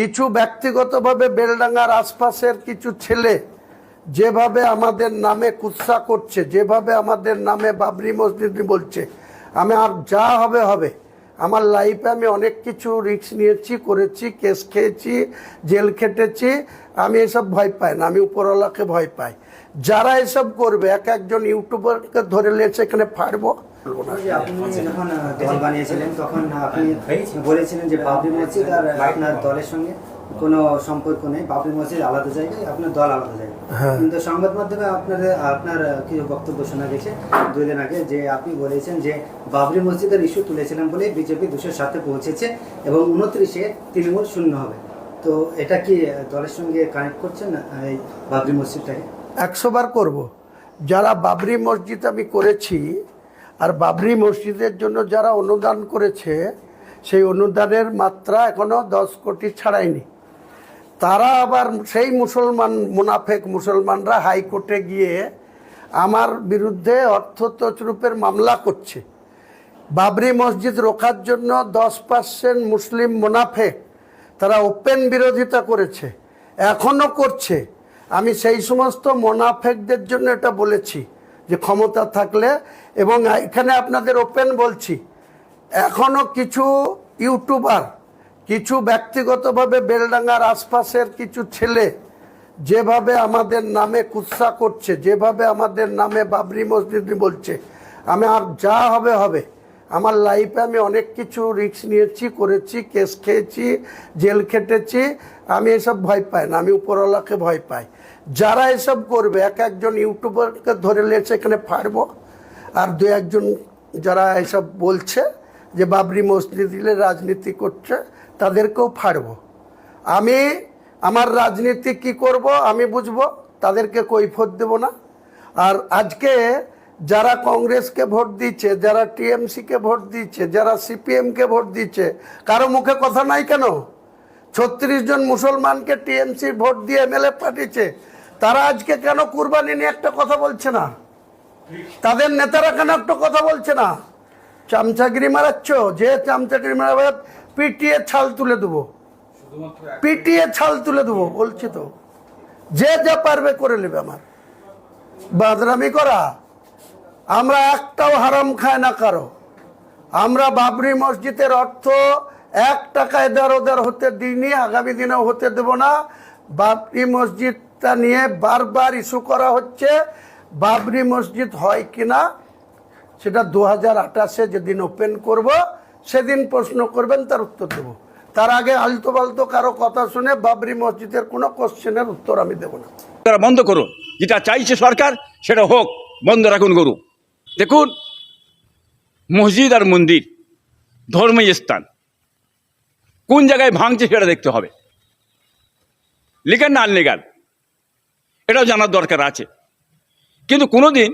কিছু ব্যক্তিগতভাবে বেলডাঙ্গার আশপাশের কিছু ছেলে যেভাবে আমাদের নামে কুৎসা করছে, যেভাবে আমাদের নামে বাবরি মসজিদ বলছে, আমি আর যা হবে হবে। আমার লাইফে আমি অনেক কিছু রিস্ক নিয়েছি, করেছি, কেস খেয়েছি, জেল খেটেছি। আমি এসব ভয় পাই না, আমি উপরওয়ালাকে ভয় পাই। যারা এসব করবে, এক একজন ইউটিউবারকে ধরে লেছে এখানে ফাড়বো। আপনি যখন দল বানিয়েছিলেন তখন আপনি বলেছিলেন যে বাবরি মসজিদ আর আপনার দলের সঙ্গে কোনো সম্পর্ক নেই, বাবরি মসজিদ আলাদা জায়গায়, আপনার দল আলাদা জায়গায়। কিন্তু সংবাদ মাধ্যমে আপনার কিছু বক্তব্য শোনা গেছে 2 দিন আগে, যে আপনি বলেছেন যে বাবরি মসজিদের ইস্যু তুলেছিলেন বলে বিজেপি 207-এ পৌঁছেছে এবং 29-এ তৃণমূল শূন্য হবে। তো এটা কি দলের সঙ্গে কানেক্ট করছেন এই বাবরি মসজিদটাকে? 100 বার করব। যারা বাবরি মসজিদ আমি করেছি, আর বাবরি মসজিদের জন্য যারা অনুদান করেছে, সেই অনুদানের মাত্রা এখনো 10 কোটি ছাড়ায়নি। তারা আবার সেই মুসলমান মুনাফেক মুসলমানরা হাইকোর্টে গিয়ে আমার বিরুদ্ধে অর্থ তছরুপের মামলা করছে। বাবরি মসজিদ রোখার জন্য 10% মুসলিম মুনাফেক তারা ওপেন বিরোধিতা করেছে, এখনও করছে। আমি সেই সমস্ত মুনাফেকদের জন্য এটা বলেছি যে ক্ষমতা থাকলে, এবং এখানে আপনাদের ওপেন বলছি, এখনও কিছু ইউটিউবার, কিছু ব্যক্তিগতভাবে বেলডাঙ্গার আশপাশের কিছু ছেলে যেভাবে আমাদের নামে কুৎসা করছে, যেভাবে আমাদের নামে বাবরি মসজিদ বলছে, আমি আর যা হবে হবে। আমার লাইফে আমি অনেক কিছু রিস্ক নিয়েছি, করেছি, কেস খেয়েছি, জেল খেটেছি। আমি এসব ভয় পাই না, আমি উপরওয়ালাকে ভয় পাই। যারা এসব করবে, এক একজন ইউটিউবারকে ধরে লেছে এখানে ফাড়বো। আর 2-1 যারা এসব বলছে যে বাবরি মসজিদে রাজনীতি করছে, তাদেরকেও ফাড়বো। আমি আমার রাজনীতি কি করব আমি বুঝবো, তাদেরকে কৈফিয়ত দেব না। আর আজকে যারা কংগ্রেসকে ভোট দিচ্ছে, যারা টিএমসিকে ভোট দিচ্ছে, যারা সিপিএমকে ভোট দিচ্ছে, কারো মুখে কথা নাই কেন? 36 জন মুসলমানকে টিএমসি ভোট দিয়ে এমএলএ পাঠিয়েছে, তারা আজকে কেন কুরবানি নিয়ে একটা কথা বলছে না? তাদের নেতারা কেন একটা কথা বলছে না? চামচাগিরি মারাচ্ছ, যে চামচাগিরি মারাবে পিটিয়ে ছাল তুলে দেবো, পিটিয়ে ছাল তুলে দেবো বলছি তো। যে যা পারবে করে নেবে। আমার বাদরামি করা, আমরা একটাও হারাম খায় না কারো। আমরা বাবরি মসজিদের অর্থ 1 টাকা এদার ওদার হতে দিইনি, আগামী দিনেও হতে দেব না। বাবরি মসজিদটা নিয়ে বারবার ইস্যু করা হচ্ছে, বাবরি মসজিদ হয় কিনা সেটা 2028-এ যেদিন ওপেন করব সেদিন প্রশ্ন করবেন, তার উত্তর দেব। তার আগে আলতো পালতো কারো কথা শুনে বাবরি মসজিদের কোনো কোশ্চেনের উত্তর আমি দেব না। তারা বন্ধ করুন, যেটা চাইছে সরকার সেটা হোক, বন্ধ রাখুন করুন। দেখুন, মসজিদ আর মন্দির ধর্মীয় স্থান কোন জায়গায় ভাঙছে সেটা দেখতে হবে, লিগাল না আনলিগাল এটাও জানার দরকার আছে। কিন্তু কোনোদিন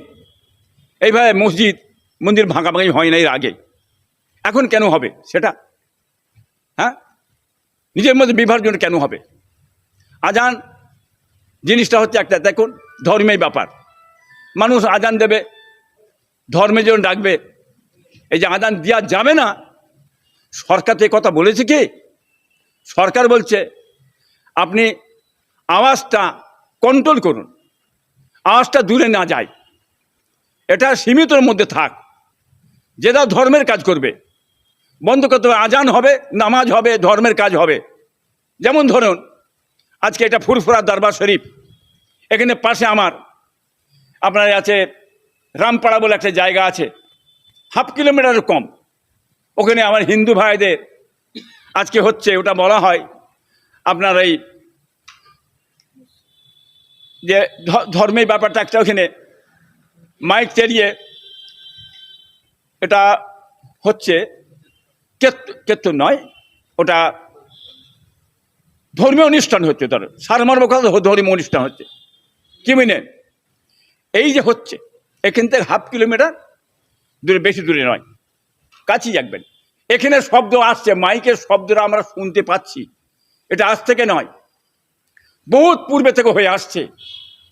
এইভাবে মসজিদ মন্দির ভাঙাভাঙি হয় না এর আগে, এখন কেন হবে সেটা? হ্যাঁ, নিজের মধ্যে বিভাজন কেন হবে? আজান জিনিসটা হচ্ছে একটা, দেখুন, ধর্মের ব্যাপার। মানুষ আজান দেবে, ধর্মের জন্য ডাকবে। এই যে আজান দেওয়া যাবে না, সরকার তো এই কথা বলেছে কি? সরকার বলছে আপনি আওয়াজটা কন্ট্রোল করুন, আওয়াজটা দূরে না যায়, এটা সীমিতর মধ্যে থাক, যেটা ধর্মের কাজ করবে বন্ধ করতে হবে। আজান হবে, নামাজ হবে, ধর্মের কাজ হবে। যেমন ধরুন আজকে এটা ফুরফুরা দরবার শরীফ, এখানে পাশে আপনার আছে রামপাড়া বলে একটা জায়গা আছে, 1/2 কিলোমিটারের কম। ওখানে আমার হিন্দু ভাইদের আজকে হচ্ছে, ওটা বলা হয় আপনার এই যে ধর্মের ব্যাপারটা একটা, ওখানে মাইক চালিয়ে এটা হচ্ছে কেতন নয়, ওটা ধর্মীয় অনুষ্ঠান হচ্ছে। ধরো সারমর্ম কথা, ধর্মীয় অনুষ্ঠান হচ্ছে কি বুঝলেন? এই যে হচ্ছে এখান থেকে 1/2 কিলোমিটার দূরে, বেশি দূরে নয়, কাছেই রাখবেন। এখানে শব্দ আসছে, মাইকের শব্দটা আমরা শুনতে পাচ্ছি, এটা আজ থেকে নয়, বহুত পূর্বে থেকে হয়ে আসছে।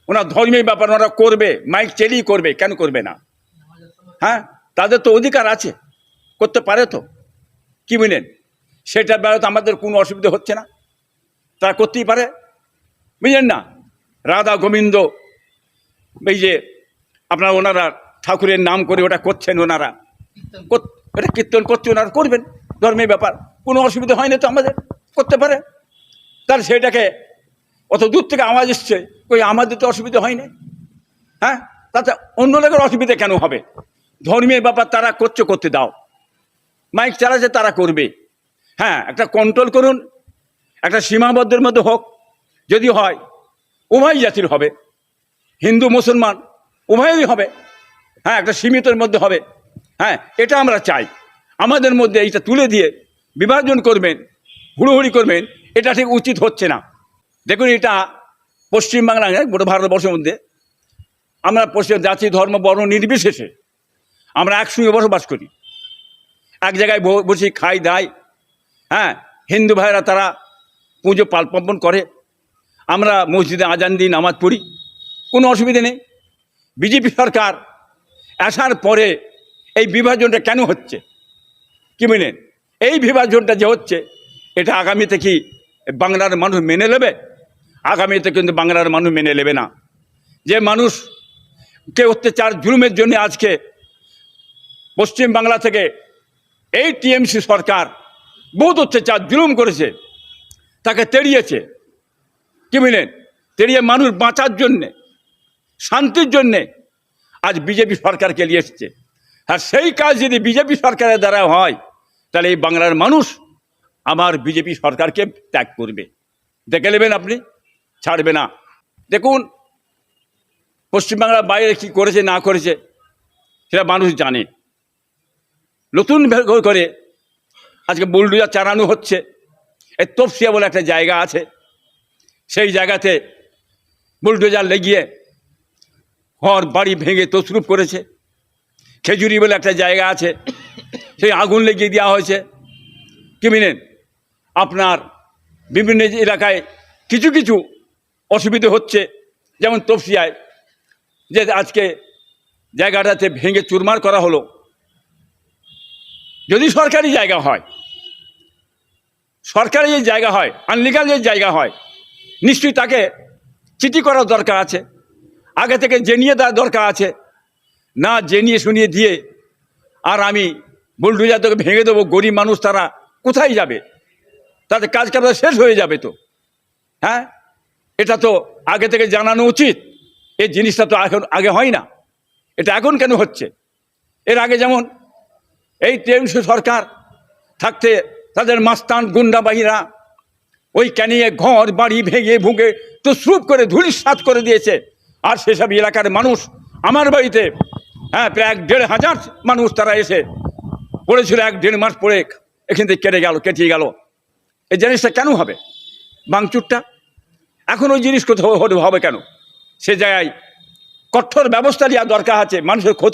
ওনার ধর্মীয় ব্যাপার ওনারা করবে, মাইক চালিয়ে করবে, কেন করবে না? হ্যাঁ, তাদের তো অধিকার আছে, করতে পারে তো, কি বুঝলেন? সেটার বেলাতে আমাদের কোনো অসুবিধা হচ্ছে না। তারা করতেই পারে, বুঝলেন না? রাধা গোবিন্দ, এই যে আপনার ওনারা ঠাকুরের নাম করে ওটা করছেন, ওনারা এটা কীর্তন করছে, ওনারা করবেন, ধর্মের ব্যাপার, কোনো অসুবিধা হয় না তো, আমাদের করতে পারে। তাহলে সেটাকে অত দূর থেকে আওয়াজ এসছে, কই আমাদের তো অসুবিধা হয় না, হ্যাঁ? তাতে অন্য লোকের অসুবিধা কেন হবে? ধর্মের ব্যাপার তারা করতে দাও, মাইক চালাচ্ছে তারা করবে, হ্যাঁ, একটা কন্ট্রোল করুন, একটা সীমাবদ্ধের মধ্যে হোক, যদি হয় উভয় জাতির হবে, হিন্দু মুসলমান উভয়েরই হবে, হ্যাঁ, একটা সীমিতের মধ্যে হবে, হ্যাঁ, এটা আমরা চাই। আমাদের মধ্যে এইটা তুলে দিয়ে বিভাজন করবেন, হুড়োহুড়ি করবেন, এটা ঠিক উচিত হচ্ছে না। দেখুন, এটা পশ্চিমবাংলা নয়, গোটা ভারতবর্ষের মধ্যে আমরা পশ্চিম জাতি ধর্ম বর্ণ নির্বিশেষে আমরা একসঙ্গে বসবাস করি, এক জায়গায় বসি, খাই দাই, হ্যাঁ, হিন্দু ভাইরা তারা পুজো পার্বণ করে, আমরা মসজিদে আজান দিই, নামাজ পড়ি, কোনো অসুবিধা নেই। বিজেপি সরকার আসার পরে এই বিভাজনটা কেন হচ্ছে, কি বলেন? এই বিভাজনটা যে হচ্ছে, এটা আগামীতে কি বাংলার মানুষ মেনে নেবে? আগামীতে কিন্তু বাংলার মানুষ মেনে নেবে না। যে মানুষকে অত্যাচার জুলুমের জন্য আজকে পশ্চিম বাংলা থেকে এই টিএমসি সরকার বহুত অত্যাচার জুলুম করেছে, তাকে তেড়িয়েছে, কি বলেন? তেড়িয়ে মানুষ বাঁচার জন্যে, শান্তির জন্যে আজ বিজেপি সরকারকে নিয়ে এসছে। আর সেই কাজ যদি বিজেপি সরকারের দ্বারা হয়, তাহলে এই বাংলার মানুষ আমার বিজেপি সরকারকে ত্যাগ করবে, দেখে নেবেন আপনি, ছাড়বে না। দেখুন, পশ্চিমবাংলার বাইরে কি করেছে না করেছে সেটা মানুষ জানে। নতুন করে আজকে বুলডোজার চালানো হচ্ছে। এই তপসিয়া বলে একটা জায়গা আছে, সেই জায়গাতে বুলডোজার লেগিয়ে ঘর বাড়ি ভেঙে তছরূপ করেছে। খেজুরি বলে একটা জায়গা আছে, সেই আগুন লেগিয়ে দেওয়া হয়েছে, কি মিনেন? আপনার বিভিন্ন এলাকায় কিছু কিছু অসুবিধে হচ্ছে, যেমন তপসিয়ায় যে আজকে জায়গাটাতে ভেঙে চুরমার করা হলো। যদি সরকারি জায়গা হয়, সরকারি যে জায়গা হয়, আনলিগাল যে জায়গা হয়, নিশ্চয়ই তাকে চিঠি করার দরকার আছে, আগে থেকে জেনিয়ে দেওয়ার দরকার আছে। না জেনিয়ে শুনিয়ে দিয়ে আর আমি বুলডোজার তোকে ভেঙে দেবো, গরিব মানুষ তারা কোথায় যাবে? তাদের কাজ কারবার শেষ হয়ে যাবে তো, হ্যাঁ? এটা তো আগে থেকে জানানো উচিত। এই জিনিসটা তো এখন আগে হয় না, এটা এখন কেন হচ্ছে? এর আগে যেমন এই টিএমসি সরকার থাকতে তাদের মাস্তান গুন্ডাবাহীরা ওই ক্যানিয়ে ঘর বাড়ি ভেঙে ভুঙে তো স্রুপ করে ধুলিস্যাৎ করে দিয়েছে। আর সেসব এলাকার মানুষ আমার বাড়িতে, হ্যাঁ, প্রায় 1,500 মানুষ তারা এসে পড়েছিল, 1-1.5 মাস পরে এখান থেকে কেটে গেল। এই জিনিসটা কেন হবে ভাঙচুরটা? এখন ওই জিনিস কোথাও হবে কেন? সে জায়গায় কঠোর ব্যবস্থা নেওয়া দরকার আছে, মানুষের ক্ষতি